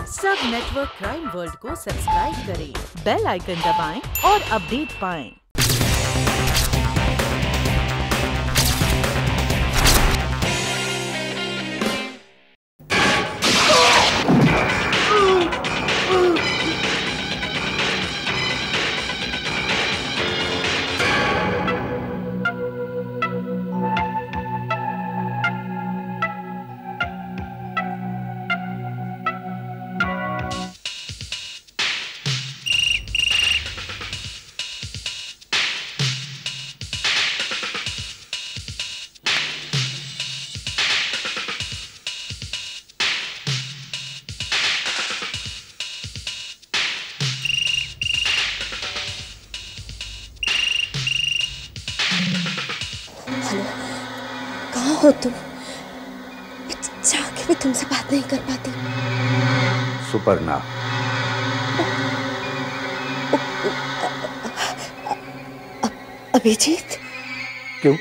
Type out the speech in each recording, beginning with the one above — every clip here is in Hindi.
सब नेटवर्क क्राइम वर्ल्ड को सब्सक्राइब करें, बेल आइकन दबाएं और अपडेट पाएं। हेलो, कहाँ हो तुम? चाह के भी तुमसे बात नहीं कर पाती। सुपर्णा, अभिजीत, क्यों?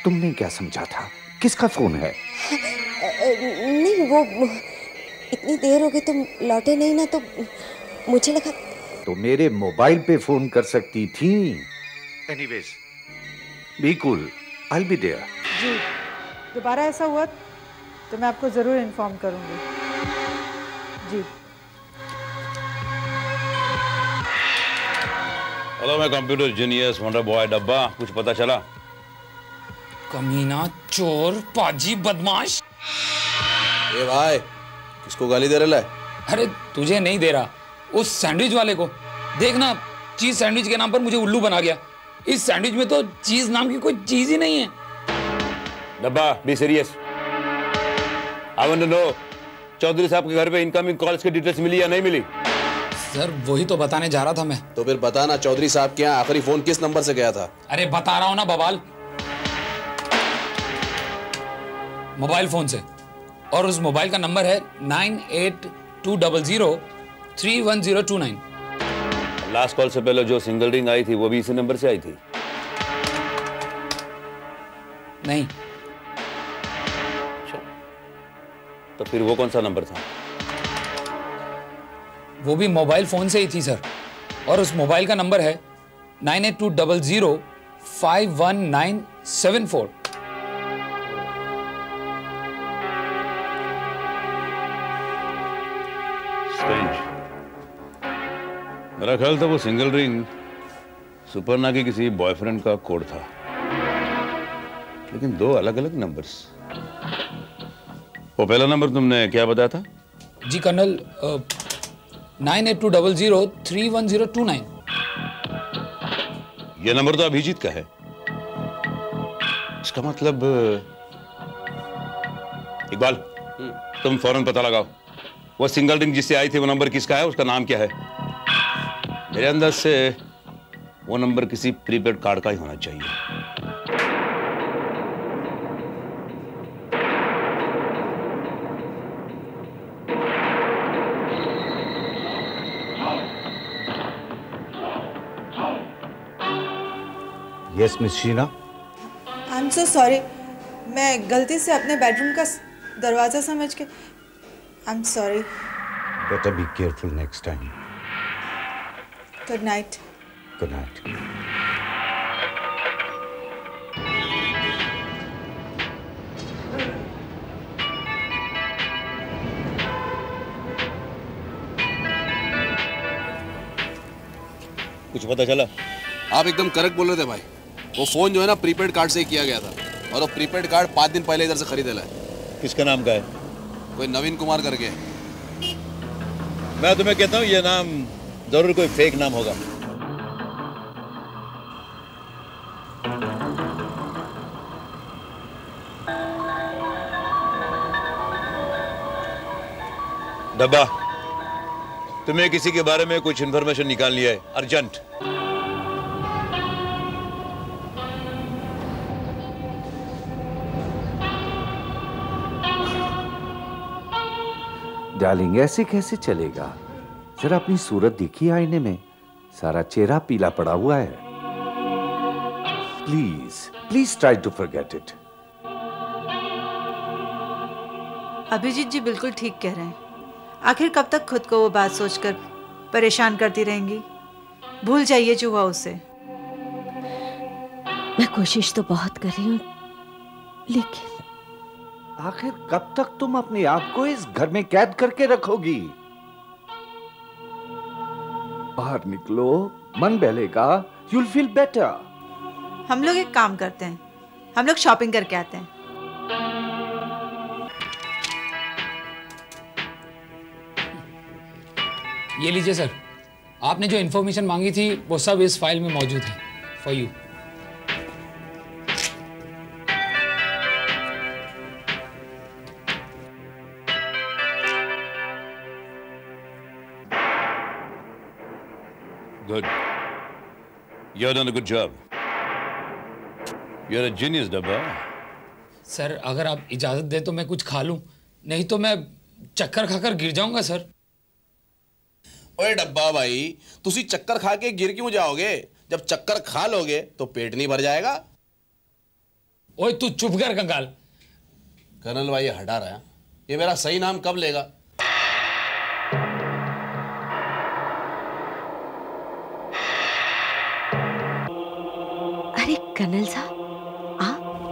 तुमने क्या समझा था? किसका फोन है? नहीं, वो इतनी देर हो गई तुम लौटे नहीं ना, तो मुझे लगा। तो मेरे मोबाइल पे फोन कर सकती थी। Anyways, be cool, I will be there. जी, दोबारा ऐसा हुआ तो मैं आपको जरूर इन्फॉर्म करूंगी। जी। हेलो, मैं कंप्यूटर जीनियस वंडर बॉय डब्बा। कुछ पता चला? कमीना, चोर, पाजी, बदमाश। ए भाई, किसको गाली दे रहा है? अरे तुझे नहीं दे रहा, उस सैंडविच वाले को। देखना, चीज सैंडविच के नाम पर मुझे उल्लू बना गया। इस सैंडविच में तो चीज नाम की कोई चीज ही नहीं है। डब्बा, be serious. I want to know, Chaudhary साहब के घर पे इनकमिंग कॉल्स की डिटेल्स मिली या नहीं मिली? सर, वही तो बताने जा रहा था मैं। तो फिर बताना, चौधरी साहब के यहाँ आखिरी फोन किस नंबर से गया था? अरे बता रहा हूं ना बवाल, मोबाइल फोन से। और उस मोबाइल का नंबर है 9820031029। लास्ट कॉल से पहले जो सिंगल रिंग आई थी वो भी इसी नंबर से आई थी? नहीं। अच्छा, तो फिर वो कौन सा नंबर था? वो भी मोबाइल फोन से ही थी सर। और उस मोबाइल का नंबर है 9820051974। मेरा ख्याल था वो सिंगल रिंग सुपर्णा के किसी बॉयफ्रेंड का कोड था, लेकिन दो अलग अलग नंबर्स। वो पहला नंबर तुमने क्या बताया था? जी कर्नल, 9820031029। ये नंबर तो अभिजीत का है। इसका मतलब इकबाल, तुम फौरन पता लगाओ वो सिंगल रिंग जिससे आई थी वो नंबर किसका है, उसका नाम क्या है। मेरे अंदर से वो नंबर किसी प्रीपेड कार्ड का ही होना चाहिए। Yes miss Sheena. I am so sorry, मैं गलती से अपने बेडरूम का दरवाजा समझ के। I am sorry. Better be careful next time. Good night. Good night. कुछ पता चला? आप एकदम करेक्ट बोल रहे थे भाई। वो फोन जो है ना, प्रीपेड कार्ड से ही किया गया था। और वो प्रीपेड कार्ड 5 दिन पहले इधर से खरीदेला है। किसका नाम का है? कोई नवीन कुमार करके। मैं तुम्हें कहता हूँ ये नाम जरूर कोई फेक नाम होगा। डब्बा, तुम्हें किसी के बारे में कुछ इंफॉर्मेशन निकालनी है, अर्जेंट। डार्लिंग, ऐसे कैसे चलेगा? जरा अपनी सूरत देखिए आईने में, सारा चेहरा पीला पड़ा हुआ है। Please please try to forget it. Abhijeet ji बिल्कुल ठीक कह रहे हैं। आखिर कब तक खुद को वो बात सोचकर परेशान करती रहेंगी? भूल जाइए जो हुआ उससे। मैं कोशिश तो बहुत कर रही हूँ, लेकिन आखिर कब तक तुम अपने आप को इस घर में कैद करके रखोगी? बाहर निकलो, मन बहलेगा, you'll feel better। हम लोग एक काम करते हैं, हम लोग शॉपिंग करके आते हैं। ये लीजिए सर, आपने जो इन्फॉर्मेशन मांगी थी वो सब इस फाइल में मौजूद है for you. Good. You've done a good job. You're a genius, डब्बा। सर अगर आप इजाजत दे तो मैं कुछ खा लूं, नहीं तो मैं चक्कर खाकर गिर जाऊंगा सर। ओए डब्बा भाई, तुसी चक्कर खा के गिर क्यों जाओगे? जब चक्कर खा लोगे तो पेट नहीं भर जाएगा। ओए तू चुप कर कंगाल। कर्नल भाई हटा रहा है, ये मेरा सही नाम कब लेगा? अरे कर्नल साहब,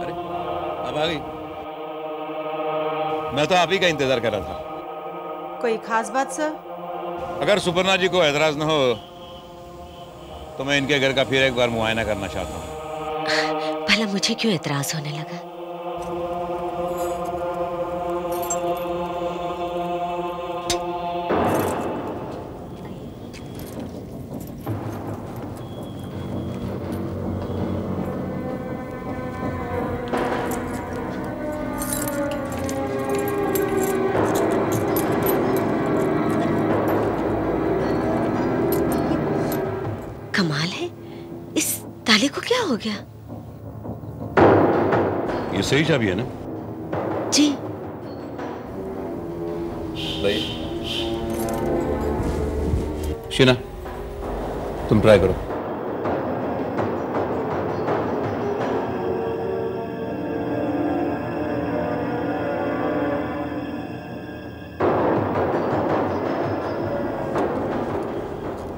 अरे अब आ गई। मैं तो आप ही का इंतजार कर रहा था। कोई खास बात सर? अगर सुपर्णा जी को एतराज न हो तो मैं इनके घर का फिर एक बार मुआयना करना चाहता हूँ। भला मुझे क्यों एतराज होने लगा? कमाल है, इस ताले को क्या हो गया? ये सही चाबी है ना? जी। भाई शीना, तुम ट्राई करो।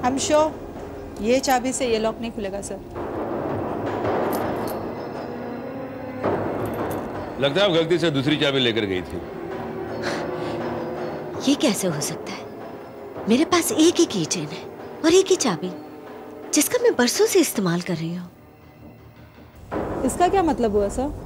हम श्योर ये चाबी से ये लॉक नहीं खुलेगा सर। लगता है आप गलती से दूसरी चाबी लेकर गई थी। ये कैसे हो सकता है? मेरे पास एक ही की चेन है और एक ही चाबी, जिसका मैं बरसों से इस्तेमाल कर रही हूँ। इसका क्या मतलब हुआ सर?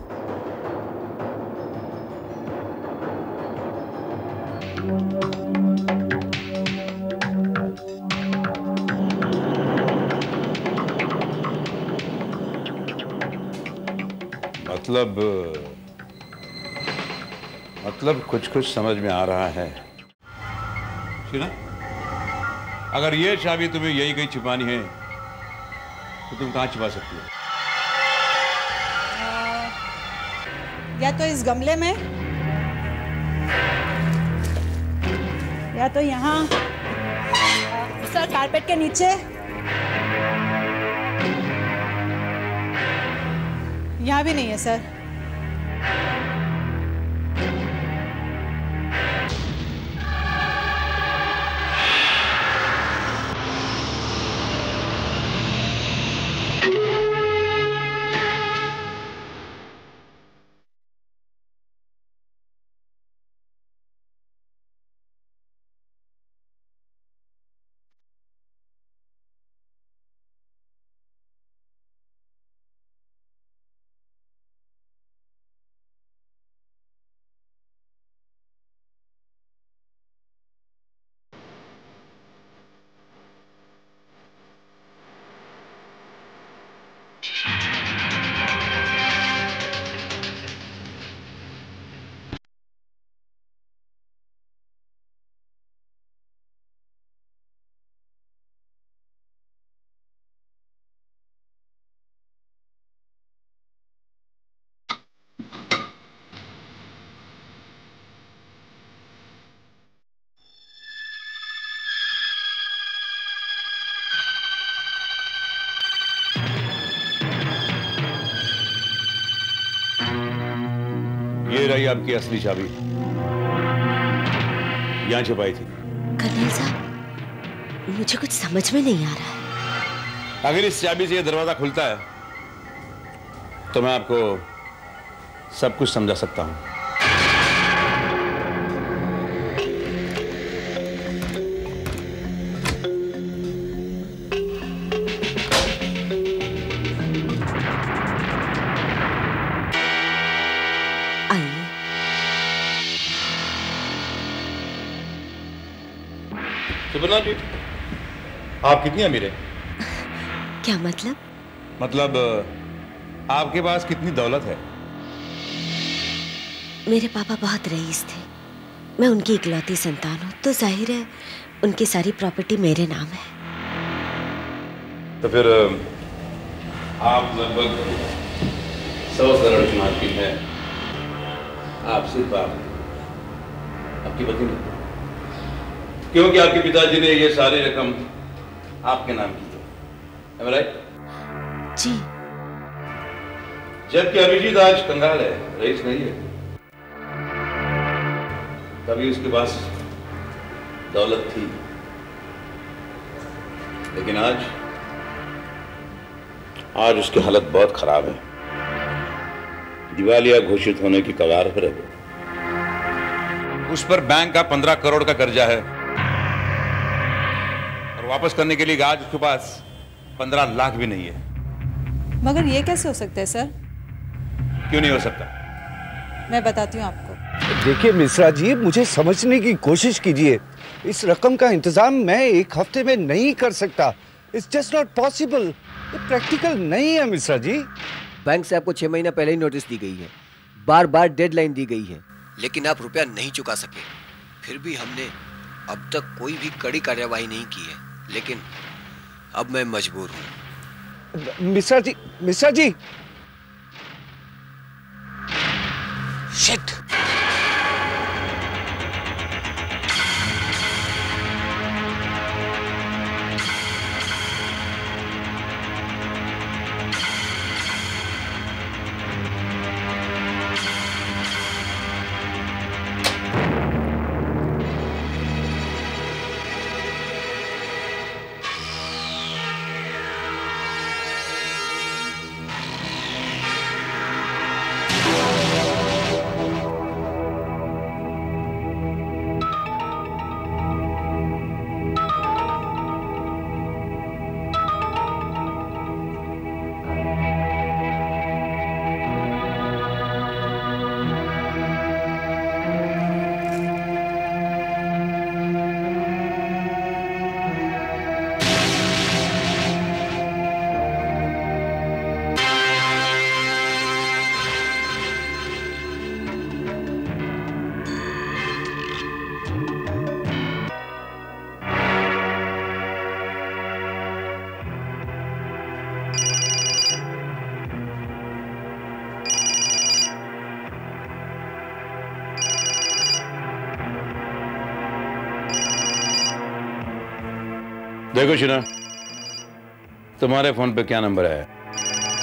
मतलब कुछ समझ में आ रहा है। शीना, अगर ये चाबी तुम्हें यही कहीं छिपानी है तो तुम कहां छिपा सकती हो? या तो इस गमले में, या तो यहाँ सर कारपेट के नीचे, यहाँ भी नहीं है सर। ये रही आपकी असली चाबी। यहाँ छुपाई थी? कर्नल साहब, मुझे कुछ समझ में नहीं आ रहा है। अगर इस चाबी से ये दरवाजा खुलता है तो मैं आपको सब कुछ समझा सकता हूं। आइए। सुपर्णा जी, आप कितनी अमीर हैं? क्या मतलब? मतलब आपके पास कितनी दौलत है? मेरे पापा बहुत रईस थे, मैं उनकी इकलौती संतान हूँ, तो जाहिर है उनकी सारी प्रॉपर्टी मेरे नाम है। तो फिर आप लगभग 100 करोड़ की मालकिन है। आप सिर्फ आपकी पत्नी नहीं, क्योंकि आपके पिताजी ने ये सारी रकम आपके नाम की है। Am I right? जी। जबकि अभिजीत आज कंगाल है, रईस नहीं है। तभी उसके पास दौलत थी, लेकिन आज उसकी हालत बहुत खराब है। दिवालिया घोषित होने की कगार पर है वो। उस पर बैंक का 15 करोड़ का कर्जा है और वापस करने के लिए आज उसके पास 15 लाख भी नहीं है। मगर ये कैसे हो सकता है सर? क्यों नहीं हो सकता? मैं बताती हूँ आपको। देखिए मिश्रा जी, मुझे समझने की कोशिश कीजिए। इस रकम का इंतजाम मैं एक हफ्ते में नहीं कर सकता। It's just not possible. ये प्रैक्टिकल नहीं है मिश्रा जी। बैंक से आपको 6 महीना पहले ही नोटिस दी गई है, बार बार डेडलाइन दी गई है, लेकिन आप रुपया नहीं चुका सके। फिर भी हमने अब तक कोई भी कड़ी कार्यवाही नहीं की है, लेकिन अब मैं मजबूर हूं। मिश्रा जी शिट! देखो शीना, तुम्हारे फोन पे क्या नंबर है?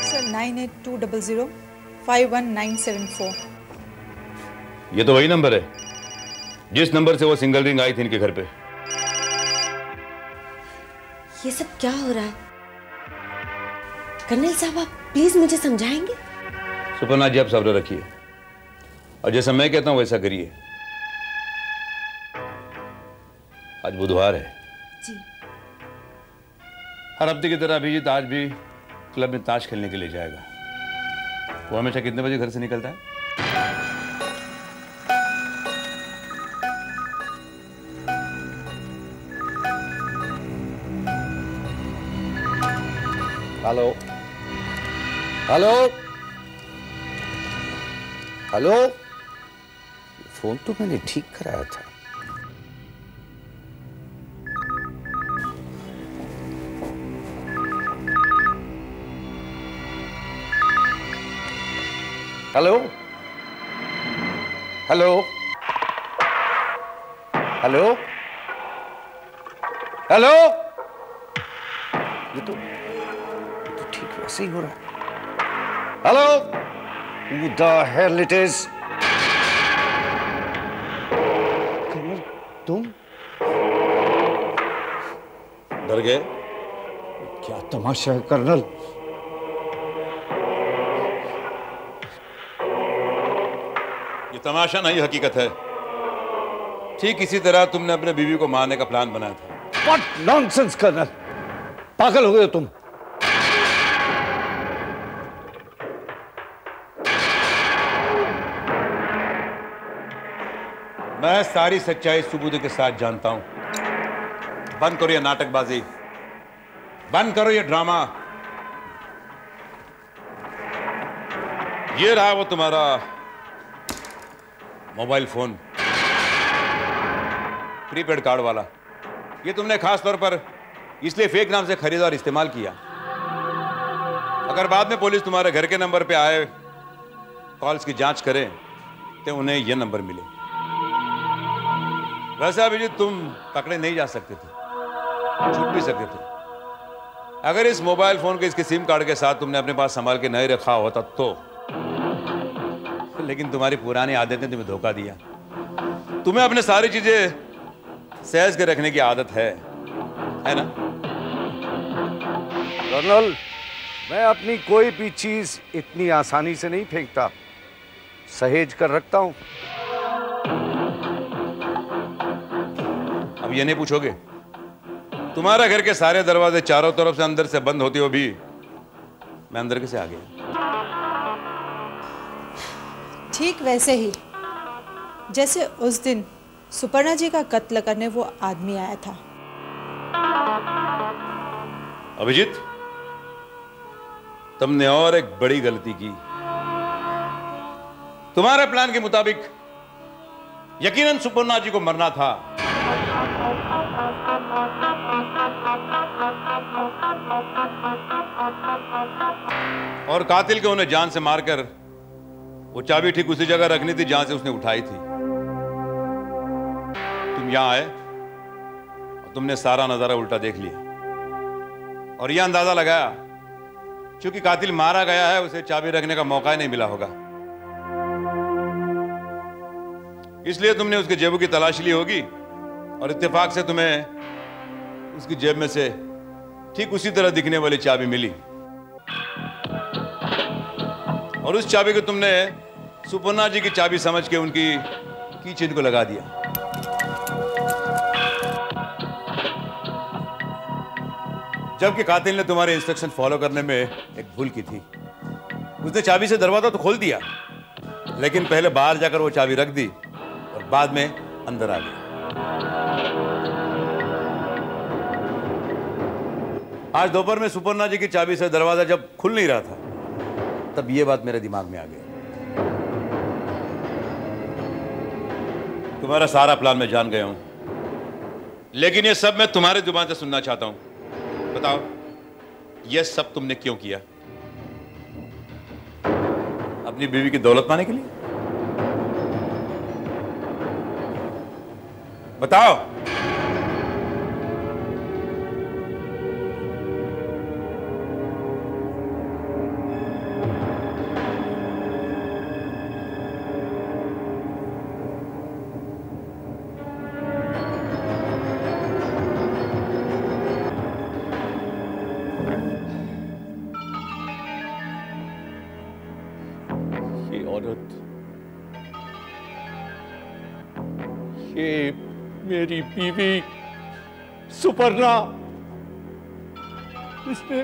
सर 9820051974। ये तो वही नंबर है जिस नंबर से वो सिंगल रिंग आई थी इनके घर पे। ये सब क्या हो रहा है? कर्नल साहब, आप प्लीज मुझे समझाएंगे? सुपर्णा जी, आप सब्र रखिए और जैसा मैं कहता हूं वैसा करिए। आज बुधवार है जी। हर हफ्ते की तरह अभिजीत आज भी क्लब में ताश खेलने के लिए जाएगा। वो हमेशा कितने बजे घर से निकलता है? हेलो हेलो हेलो, फोन तो मैंने ठीक कराया था। हेलो हेलो हेलो हेलो, ये तो ठीक वैसे ही हो रहा है। Hello, who the hell it is? तुम डर गए? क्या तमाशा है कर्नल? ये तमाशा नहीं, हकीकत है। ठीक इसी तरह तुमने अपने बीवी को मारने का प्लान बनाया था। What nonsense, colonel! पागल हो गए हो तुम। मैं सारी सच्चाई सबूतों के साथ जानता हूं। बंद करो ये नाटकबाजी, बंद करो ये ड्रामा। ये रहा वो तुम्हारा मोबाइल फोन, प्रीपेड कार्ड वाला। ये तुमने खास तौर पर इसलिए फेक नाम से खरीदा और इस्तेमाल किया। अगर बाद में पुलिस तुम्हारे घर के नंबर पे आए, कॉल्स की जांच करे, तो उन्हें यह नंबर मिले। वैसे अभिजीत, तुम पकड़े नहीं जा सकते थे, छूट भी सकते थे। अगर इस मोबाइल फोन के इसके सिम कार्ड के साथ तुमने अपने पास संभाल के नहीं रखा होता तो। लेकिन तुम्हारी पुरानी आदत ने तुम्हें धोखा दिया। तुम्हें अपने सारी चीजें सहज के रखने की आदत है ना? कर्नल, मैं अपनी कोई भी चीज इतनी आसानी से नहीं फेंकता, सहेज कर रखता हूं। अब ये नहीं पूछोगे? तुम्हारा घर के सारे दरवाजे चारों तरफ से अंदर से बंद होते हो भी मैं अंदर कैसे आ गया? ठीक वैसे ही जैसे उस दिन सुपर्णा जी का कत्ल करने वो आदमी आया था। अभिजीत, तुमने और एक बड़ी गलती की। तुम्हारे प्लान के मुताबिक यकीनन सुपर्णा जी को मरना था। और कातिल के उन्हें जान से मारकर वो चाबी ठीक उसी जगह रखनी थी जहां से उसने उठाई थी। तुम यहां आए और तुमने सारा नजारा उल्टा देख लिया और यह अंदाजा लगाया क्योंकि कातिल मारा गया है, उसे चाबी रखने का मौका ही नहीं मिला होगा। इसलिए तुमने उसके जेबों की तलाशी ली होगी और इत्तेफाक से तुम्हें उसकी जेब में से ठीक उसी तरह दिखने वाली चाबी मिली। और उस चाबी को तुमने सुपर्णा जी की चाबी समझ के उनकी कीचेन को लगा दिया। जबकि कातिल ने तुम्हारे इंस्ट्रक्शन फॉलो करने में एक भूल की थी। उसने चाबी से दरवाजा तो खोल दिया, लेकिन पहले बाहर जाकर वो चाबी रख दी और बाद में अंदर आ गया। आज दोपहर में सुपर्णा जी की चाबी से दरवाजा जब खुल नहीं रहा था, तब ये बात मेरे दिमाग में आ गई। तुम्हारा सारा प्लान मैं जान गया हूं, लेकिन ये सब मैं तुम्हारे जुबान से सुनना चाहता हूं। बताओ, ये सब तुमने क्यों किया? अपनी बीवी की दौलत पाने के लिए? बताओ। ये मेरी बीवी सुपर्णा, इसने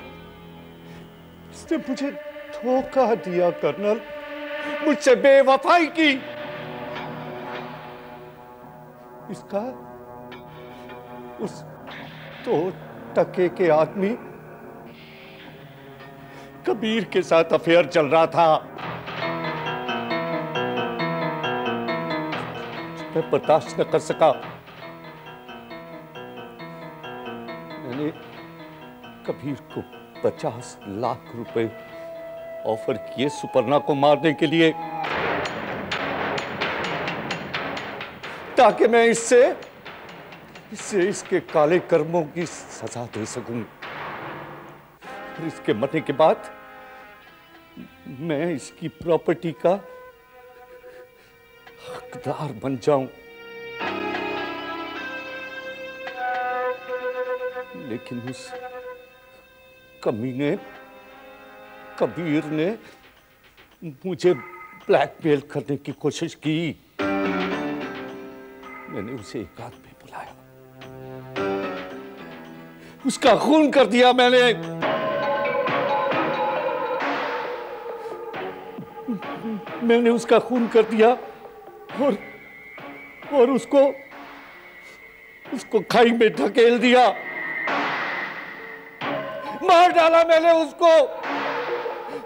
मुझे धोखा दिया कर्नल, मुझसे बेवफाई की। इसका उस 2 के आदमी कबीर के साथ अफेयर चल रहा था। मैं बर्दाश्त न कर सका। मैंने कबीर को 50 लाख रुपए ऑफर किए सुपर्णा को मारने के लिए, ताकि मैं इससे इसके काले कर्मों की सजा दे सकूं। और इसके मरने के बाद मैं इसकी प्रॉपर्टी का हकदार बन जाऊं। लेकिन उस कमीने कबीर ने मुझे ब्लैकमेल करने की कोशिश की। मैंने उसे एकांत में बुलाया, उसका खून कर दिया मैंने उसका खून कर दिया और उसको खाई में ढकेल दिया, मार डाला मैंने उसको,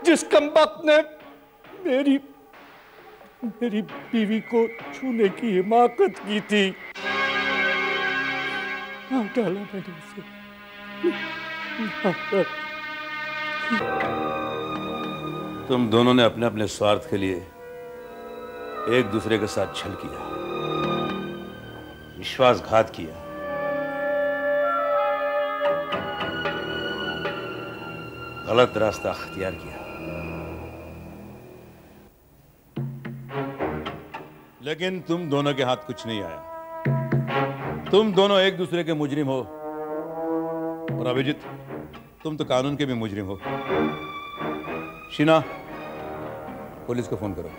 जिस कमबख्त ने मेरी बीवी को छूने की हिमाकत की थी। मार डाला मैंने उसे। तुम दोनों ने अपने अपने स्वार्थ के लिए एक दूसरे के साथ छल किया, विश्वासघात किया। गलत रास्ता अख्तियार किया। लेकिन तुम दोनों के हाथ कुछ नहीं आया। तुम दोनों एक दूसरे के मुजरिम हो। और अभिजीत, तुम तो कानून के भी मुजरिम हो। शीना, पुलिस को फोन करो।